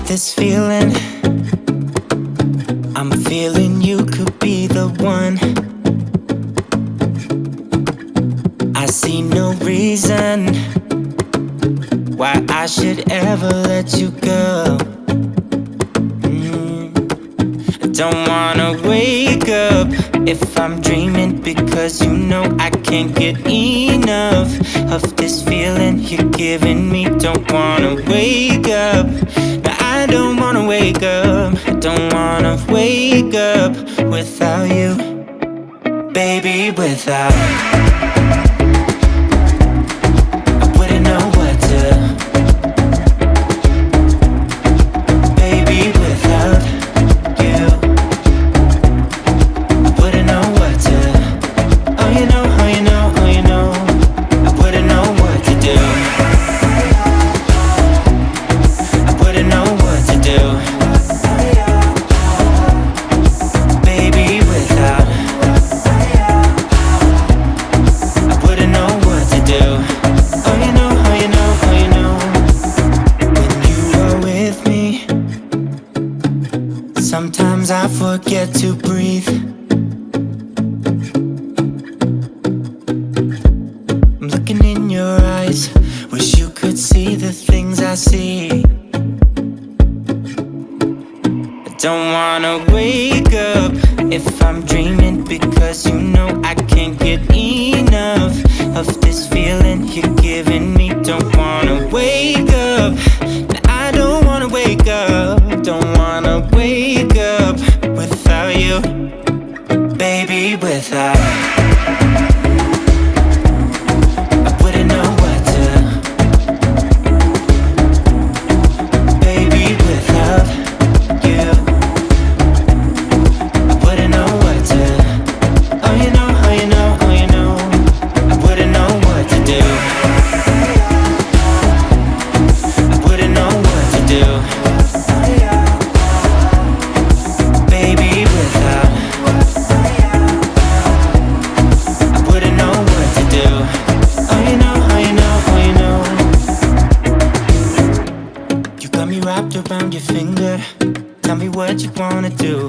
This feeling, I'm feeling you could be the one. I see no reason why I should ever let you go. I don't wanna wake up if I'm dreaming, because you know I can't get enough of this feeling you're giving me. Don't wanna wake up. I don't wanna wake up, I don't wanna wake up without you, baby, without. I wouldn't know what to, baby, without you. I wouldn't know what to, oh you know, oh you know, oh you know. I wouldn't know what to do. Baby, without, I wouldn't know what to do. Oh you know, oh you know, oh you know. When you are with me, sometimes I forget to breathe. I'm looking in your eyes, wish you could see the things I see. Don't wanna wake up if I'm dreaming, because you know I can't get enough of this feeling you're giving me. Don't wanna wake up, I don't wanna wake up. Don't wanna wake up without you, baby, without. I wouldn't know what to, baby, without you. Around your finger, tell me what you wanna do.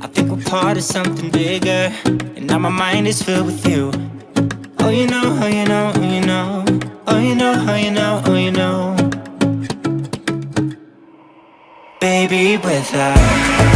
I think we're part of something bigger, and now my mind is filled with you. Oh you know, oh you know, oh you know. Oh you know, oh you know, oh you know. Baby, without.